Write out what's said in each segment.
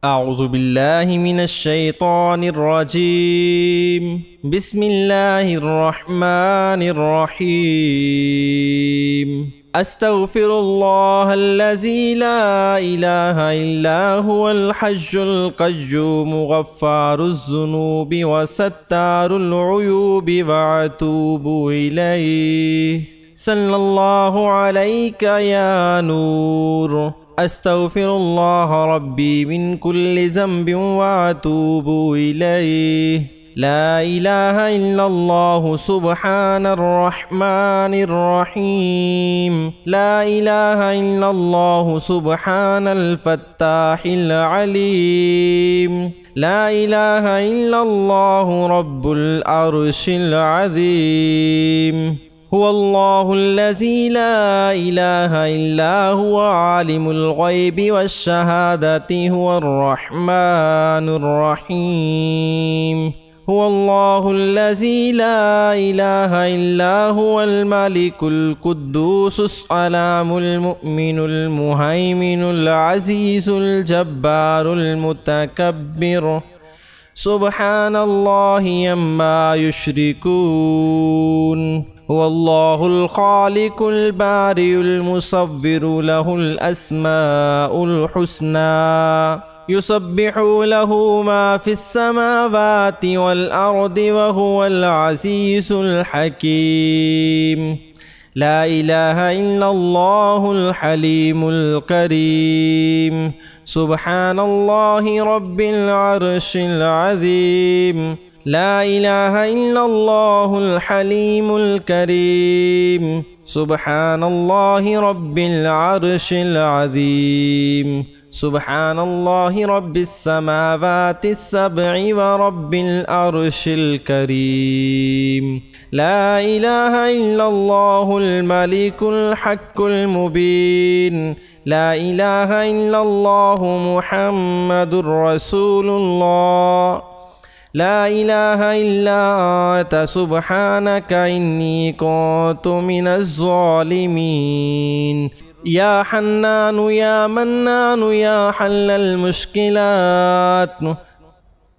أعوذ بالله من الشيطان الرجيم. بسم الله الرحمن الرحيم. أستغفر الله الذي لا إله إلا هو الحي القيوم غفار الذنوب وستار العيوب وأتوب إليه. صلى الله عليك يا نور. أستغفر الله ربي من كل ذنب وأتوب إليه. لا إله إلا الله سبحان الرحمن الرحيم. لا إله إلا الله سبحان الفتاح العليم. لا إله إلا الله رب العرش العظيم. هو الله الذي لا إله إلا هو عالم الغيب والشهادة هو الرحمن الرحيم. هو الله الذي لا إله إلا هو الملك القدوس السلام المؤمن المهيمن العزيز الجبار المتكبر. سبحان الله عما يشركون. هو الله الخالق البارئ المصور له الأسماء الحسنى. يسبح له ما في السماوات والأرض وهو العزيز الحكيم. لا إله إلا الله الحليم الكريم. سبحان الله رب العرش العظيم. لا إله إلا الله الحليم الكريم. سبحان الله رب العرش العظيم. سبحان الله رب السماوات السبع ورب العرش الكريم. لا إله إلا الله الملك الحق المبين. لا إله إلا الله محمد رسول الله. لا إله إلا أنت سبحانك إني كنت من الظالمين. يا حنان يا منان يا حل المشكلات.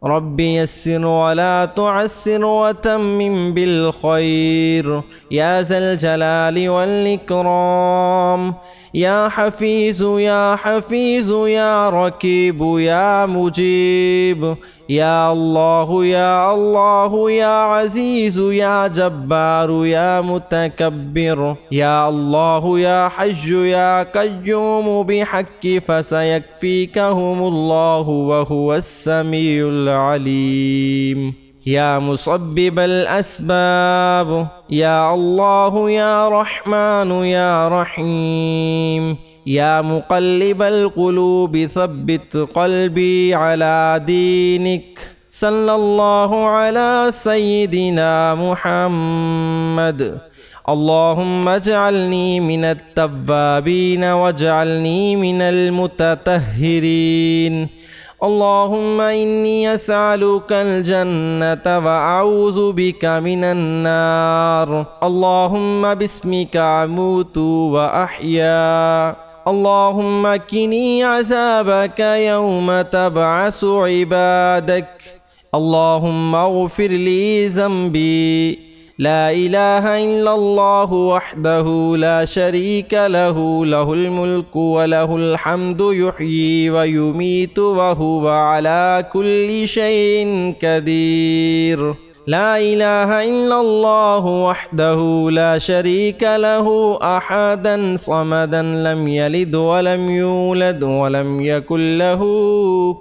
ربي يسر ولا تعسر وتمم بالخير يا ذا الجلال والإكرام. يا حفيظ يا حفيظ يا رقيب يا مجيب. يا الله يا الله يا عزيز يا جبار يا متكبر. يا الله يا حي يا قيوم بحق فسيكفيكهم الله وهو السميع العليم. يا مسبب الأسباب. يا الله يا رحمن يا رحيم. يا مقلب القلوب ثبت قلبي على دينك. صلى الله على سيدنا محمد. اللهم اجعلني من التوابين واجعلني من المتطهرين. اللهم إني أسألك الجنة وأعوذ بك من النار. اللهم باسمك أموت وأحيا. اللهم قني عذابك يوم تبعث عبادك. اللهم اغفر لي ذنبي. لا إله إلا الله وحده لا شريك له. له الملك وله الحمد يحيي ويميت وهو على كل شيء قدير. لا إله إلا الله وحده لا شريك له أحدا صمدا لم يلد ولم يولد ولم يكن له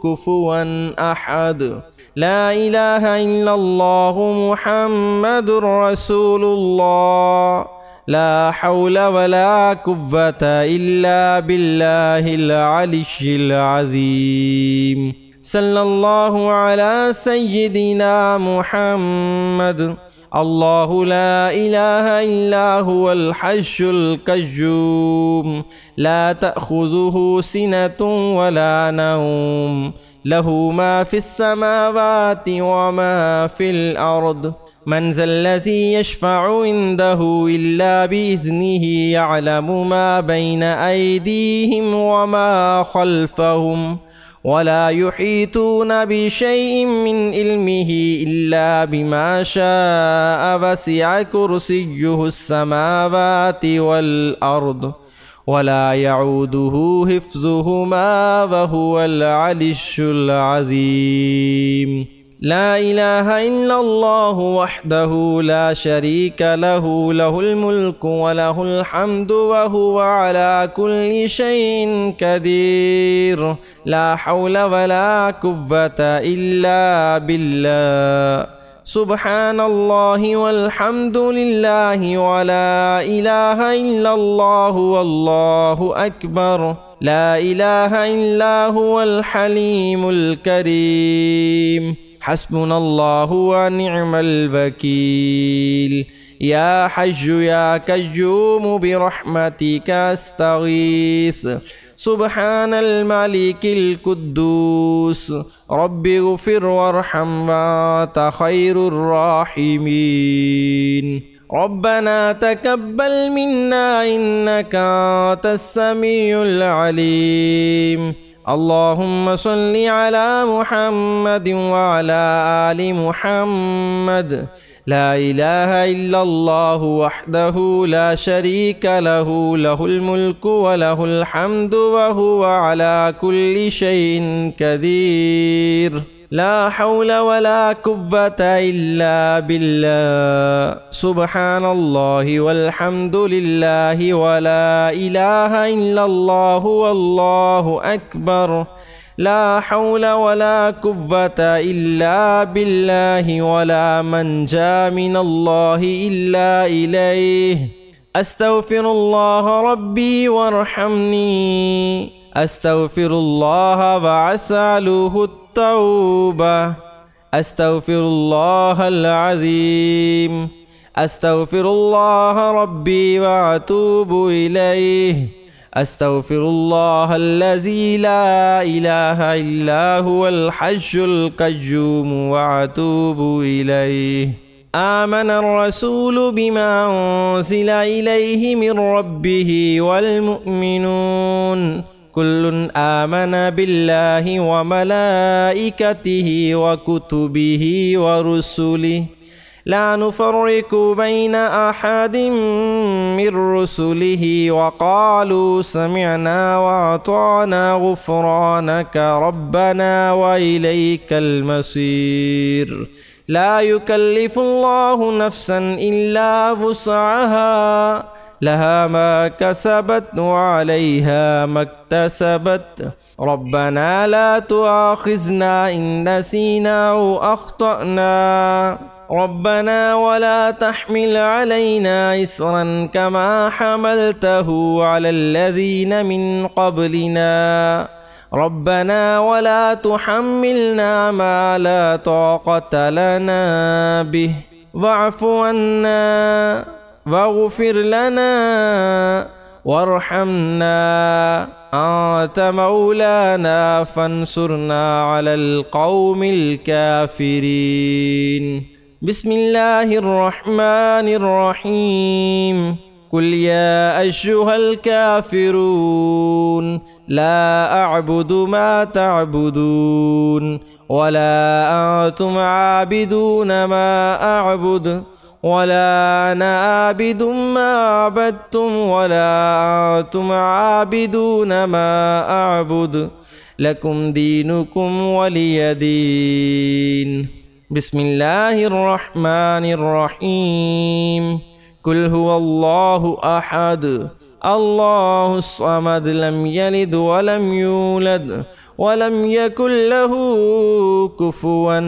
كفوا أحد. لا إله إلا الله محمد رسول الله. لا حول ولا قوة إلا بالله العلي العظيم. صلى الله على سيدنا محمد. الله لا إله إلا هو الحي القيوم. لا تأخذه سنة ولا نوم. له ما في السماوات وما في الأرض. من ذا الذي يشفع عنده إلا بإذنه. يعلم ما بين أيديهم وما خلفهم ولا يحيطون بشيء من علمه إلا بما شاء وسع كرسيه السماوات والأرض ولا يعوده حفظهما وهو العلي العظيم. لا إله إلا الله وحده لا شريك له، له الملك وله الحمد وهو على كل شيء قدير. لا حول ولا قوة إلا بالله. سبحان الله والحمد لله ولا إله إلا الله والله أكبر. لا إله إلا هو الحليم الكريم. حسبنا الله ونعم الوكيل. يا حي يا قيوم برحمتك أستغيث. سبحان الملك القدوس. رب اغفر وارحم وأنت خير الراحمين. ربنا تقبل منا إنك أنت السميع العليم. اللهم صل على محمد وعلى آل محمد. لا إله إلا الله وحده لا شريك له، له الملك وله الحمد وهو على كل شيء قدير. لا حول ولا قوة إلا بالله. سبحان الله والحمد لله ولا إله إلا الله والله أكبر. لا حول ولا قوة إلا بالله ولا منجا من الله إلا إليه. أستغفر الله ربي وارحمني. أستغفر الله وأسأله التوبة. أستغفر الله العظيم. أستغفر الله ربي وأتوب إليه. أستغفر الله الذي لا إله إلا هو الحي القيوم وأتوب إليه. آمن الرسول بما أنزل إليه من ربه والمؤمنون كل آمن بالله وملائكته وكتبه ورسله لا نفرق بين أحد من رسله وقالوا سمعنا وأطعنا غفرانك ربنا وإليك المصير. لا يكلف الله نفسا إلا وسعها، لها ما كسبت وعليها ما اكتسبت. ربنا لا تؤاخذنا إن نسينا أو أخطأنا. ربنا ولا تحمل علينا إصرا كما حملته على الذين من قبلنا. ربنا ولا تحملنا ما لا طاقة لنا به. واعف عنا واغفر لنا وارحمنا. أنت مولانا فانصرنا على القوم الكافرين. بسم الله الرحمن الرحيم. قل يا أيها الكافرون لا أعبد ما تعبدون ولا أنتم عابدون ما أعبد ولا أنا عابد ما عبدتم ولا أنتم عابدون ما أعبد. لكم دينكم ولي دين. بسم الله الرحمن الرحيم. قل هو الله أحد الله الصمد لم يلد ولم يولد ولم يكن له كفوا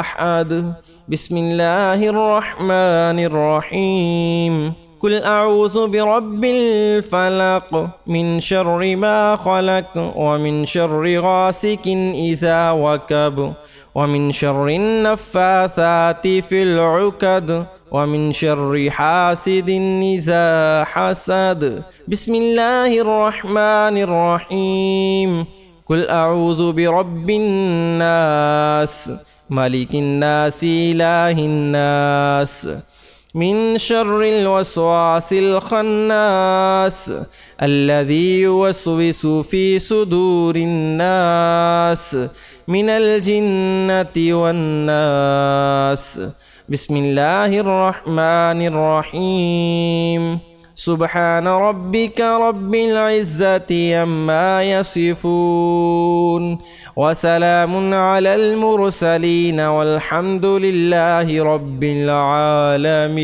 أحد. بسم الله الرحمن الرحيم. قل أعوذ برب الفلق من شر ما خلق ومن شر غاسق إذا وكب ومن شر النفاثات في العقد ومن شر حاسد إذا حسد. بسم الله الرحمن الرحيم. قل أعوذ برب الناس ملك الناس إله الناس من شر الوسواس الخناس الذي يوسوس في صدور الناس من الجنة والناس. بسم الله الرحمن الرحيم. سبحان ربك رب العزة عما يصفون وسلام على المرسلين والحمد لله رب العالمين.